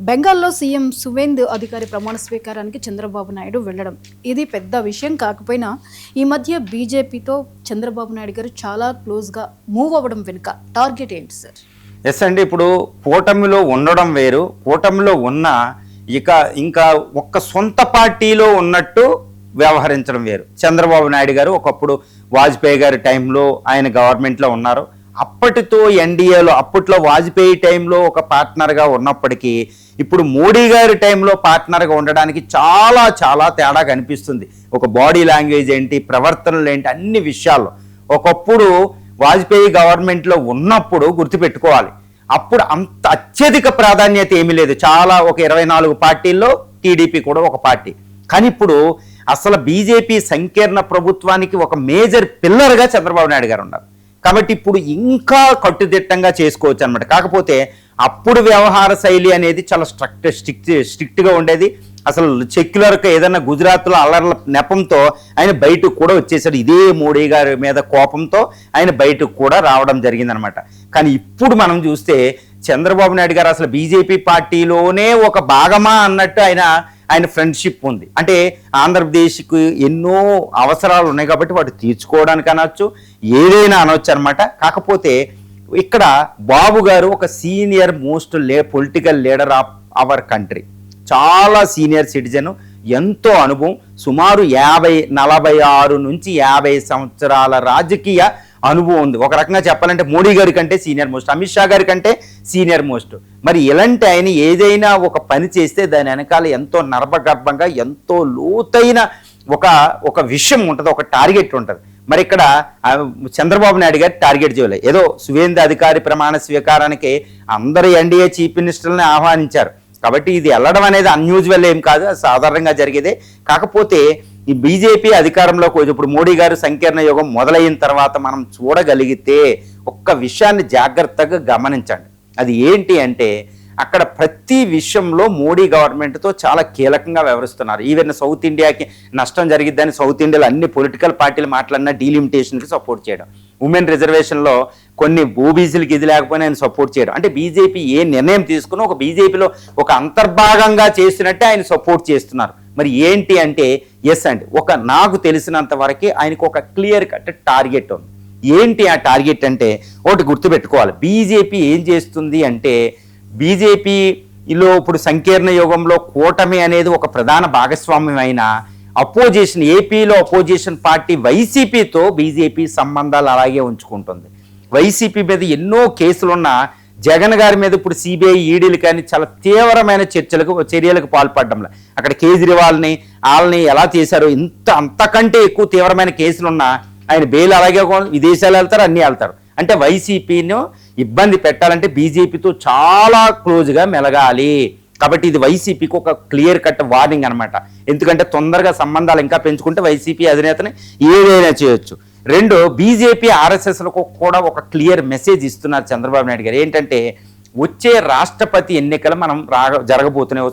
బెంగాల్లో సీఎం సువేందు అధికారి ప్రమాణ స్వీకారానికి చంద్రబాబు నాయుడు వెళ్ళడం ఇది పెద్ద విషయం కాకపోయినా ఈ మధ్య బీజేపీతో చంద్రబాబు నాయుడు గారు చాలా క్లోజ్గా మూవ్ అవ్వడం వెనుక టార్గెట్ ఏంటి సార్? ఎస్ అండి, ఇప్పుడు కూటమిలో ఉండడం వేరు, కూటమిలో ఉన్న ఇంకా ఒక్క సొంత పార్టీలో ఉన్నట్టు వ్యవహరించడం వేరు. చంద్రబాబు నాయుడు గారు ఒకప్పుడు వాజ్పేయి గారి టైంలో ఆయన గవర్నమెంట్లో ఉన్నారు. అప్పటితో ఎన్డీఏలో అప్పట్లో వాజ్పేయి టైంలో ఒక పార్ట్నర్గా ఉన్నప్పటికీ ఇప్పుడు మోడీ గారి టైంలో పార్ట్నర్గా ఉండడానికి చాలా చాలా తేడా కనిపిస్తుంది. ఒక బాడీ లాంగ్వేజ్ ఏంటి, ప్రవర్తనలు ఏంటి, అన్ని విషయాల్లో. ఒకప్పుడు వాజ్పేయి గవర్నమెంట్లో ఉన్నప్పుడు గుర్తుపెట్టుకోవాలి, అప్పుడు అంత అత్యధిక ప్రాధాన్యత ఏమీ లేదు. చాలా ఒక 24 పార్టీల్లో టీడీపీ కూడా ఒక పార్టీ. కానీ ఇప్పుడు అసలు బీజేపీ సంకీర్ణ ప్రభుత్వానికి ఒక మేజర్ పిల్లర్గా చంద్రబాబు నాయుడు గారు ఉన్నారు. కాబట్టి ఇప్పుడు ఇంకా కట్టుదిట్టంగా చేసుకోవచ్చు అనమాట. కాకపోతే అప్పుడు వ్యవహార శైలి అనేది చాలా స్ట్రిక్ట్గా ఉండేది. అసలు సెక్యులర్గా ఏదైనా గుజరాత్లో అల్లర్ల నెపంతో ఆయన బయటకు కూడా వచ్చేసాడు. ఇదే మోడీ గారి మీద కోపంతో ఆయన బయటకు కూడా రావడం జరిగిందనమాట. కానీ ఇప్పుడు మనం చూస్తే చంద్రబాబు నాయుడు గారు అసలు బీజేపీ పార్టీలోనే ఒక భాగమా అన్నట్టు ఆయన ఫ్రెండ్షిప్ ఉంది. అంటే ఆంధ్రప్రదేశ్కి ఎన్నో అవసరాలు ఉన్నాయి కాబట్టి వాటి తీర్చుకోవడానికి అనొచ్చు, ఏదైనా అనొచ్చు అనమాట. కాకపోతే ఇక్కడ బాబు గారు ఒక senior most political leader of our country, చాలా సీనియర్ సిటిజన్, ఎంతో అనుభవం, సుమారు 46 నుంచి 50 సంవత్సరాల రాజకీయ అనుభవం ఉంది. ఒక రకంగా చెప్పాలంటే మోడీ గారి కంటే సీనియర్ మోస్ట్, అమిత్ షా గారి కంటే సీనియర్ మోస్ట్. మరి ఇలాంటి ఆయన ఏదైనా ఒక పని చేస్తే దాని వెనకాల ఎంతో నర్భగర్భంగా ఎంతో లోతైన ఒక విషయం ఉంటుంది, ఒక టార్గెట్ ఉంటుంది. మరి ఇక్కడ చంద్రబాబు నాయుడు గారి టార్గెట్ చేయలేదు. ఏదో సువేందు అధికారి ప్రమాణ స్వీకారానికి అందరు ఎన్డీఏ చీఫ్ మినిస్టర్లని ఆహ్వానించారు కాబట్టి ఇది వెళ్ళడం అనేది అన్యూజువల్ ఏం కాదు, సాధారణంగా జరిగేదే. కాకపోతే ఈ బీజేపీ అధికారంలోకి ఇప్పుడు మోడీ గారు సంకీర్ణ యుగం మొదలైన తర్వాత మనం చూడగలిగితే ఒక్క విషయాన్ని జాగ్రత్తగా గమనించండి. అది ఏంటి అంటే అక్కడ ప్రతి విషయంలో మోడీ గవర్నమెంట్తో చాలా కీలకంగా వ్యవహరిస్తున్నారు. ఈవెన్ సౌత్ ఇండియాకి నష్టం జరిగిద్దని సౌత్ ఇండియాలో అన్ని పొలిటికల్ పార్టీలు మాట్లాడిన డీలిమిటేషన్కి సపోర్ట్ చేయడం, ఉమెన్ రిజర్వేషన్లో కొన్ని ఓబీసీలకి ఇది లేకపోయినా ఆయన సపోర్ట్ చేయడం, అంటే బీజేపీ ఏ నిర్ణయం తీసుకుని ఒక బీజేపీలో ఒక అంతర్భాగంగా చేసినట్టే ఆయన సపోర్ట్ చేస్తున్నారు. మరి ఏంటి అంటే ఎస్ అండి, నాకు తెలిసినంత వరకు ఆయనకు ఒక క్లియర్ కట్ టార్గెట్ ఉంది. ఏంటి ఆ టార్గెట్ అంటే ఒకటి గుర్తుపెట్టుకోవాలి, బీజేపీ ఏం చేస్తుంది అంటే బీజేపీలో ఇప్పుడు సంకీర్ణ యుగంలో కూటమి అనేది ఒక ప్రధాన భాగస్వామ్యం అయిన అపోజిషన్, ఏపీలో అపోజిషన్ పార్టీ వైసీపీతో బీజేపీ సంబంధాలు అలాగే ఉంచుకుంటుంది. వైసీపీ మీద ఎన్నో కేసులున్న జగన్ గారి మీద ఇప్పుడు సిబిఐ ఈడీలు కానీ చాలా తీవ్రమైన చర్యలకు పాల్పడడంలో అక్కడ కేజ్రీవాల్ని వాళ్ళని ఎలా చేశారో అంతకంటే ఎక్కువ తీవ్రమైన కేసులున్నా ఆయన బెయిల్ అలాగే విదేశాలు వెళ్తారు, అన్నీ వెళ్తారు. అంటే వైసీపీని ఇబ్బంది పెట్టాలంటే బీజేపీతో చాలా క్లోజ్గా మెలగాలి. కాబట్టి ఇది వైసీపీకి ఒక క్లియర్ కట్ వార్నింగ్ అనమాట. ఎందుకంటే తొందరగా సంబంధాలు ఇంకా పెంచుకుంటే వైసీపీ అధినేతని ఏదైనా చేయొచ్చు. రెండు, బీజేపీ ఆర్ఎస్ఎస్లకు కూడా ఒక క్లియర్ మెసేజ్ ఇస్తున్నారు చంద్రబాబు నాయుడు గారు. ఏంటంటే వచ్చే రాష్ట్రపతి ఎన్నికలు మనం జరగబోతున్నాయి.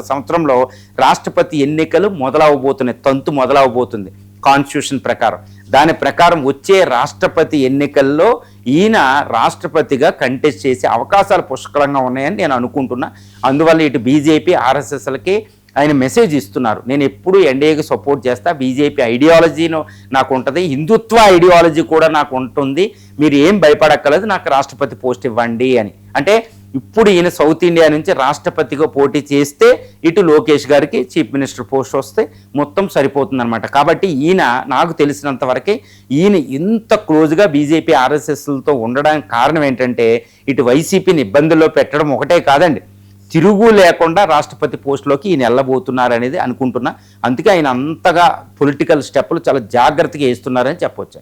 సంవత్సరంలో రాష్ట్రపతి ఎన్నికలు మొదలవబోతున్నాయి, తంతు మొదలవబోతుంది కాన్స్టిట్యూషన్ ప్రకారం. దాని ప్రకారం వచ్చే రాష్ట్రపతి ఎన్నికల్లో ఈయన రాష్ట్రపతిగా కంటెస్ట్ చేసే అవకాశాలు పుష్కలంగా ఉన్నాయని నేను అనుకుంటున్నా. అందువల్ల ఇటు బీజేపీ ఆర్ఎస్ఎస్లకి ఆయన మెసేజ్ ఇస్తున్నారు, నేను ఎప్పుడు ఎన్డీఏకి సపోర్ట్ చేస్తా, బీజేపీ ఐడియాలజీను నాకు ఉంటుంది, హిందుత్వ ఐడియాలజీ కూడా నాకు ఉంటుంది, మీరు ఏం భయపడక్కర్లేదు, నాకు రాష్ట్రపతి పోస్ట్ ఇవ్వండి అని. అంటే ఇప్పుడు ఈయన సౌత్ ఇండియా నుంచి రాష్ట్రపతిగా పోటీ చేస్తే ఇటు లోకేష్ గారికి చీఫ్ మినిస్టర్ పోస్ట్ వస్తే మొత్తం సరిపోతుందన్నమాట. కాబట్టి నాకు తెలిసినంత వరకే ఈయన ఇంత క్లోజ్గా బీజేపీ ఆర్ఎస్ఎస్లతో ఉండడానికి కారణం ఏంటంటే ఇటు వైసీపీని ఇబ్బందుల్లో పెట్టడం ఒకటే కాదండి, తిరుగు లేకుండా రాష్ట్రపతి పోస్టులోకి ఈయన వెళ్ళబోతున్నారు అనేది అనుకుంటున్నా. అందుకే ఆయన అంతగా పొలిటికల్ స్టెప్పులు చాలా జాగ్రత్తగా వేస్తున్నారని చెప్పొచ్చు.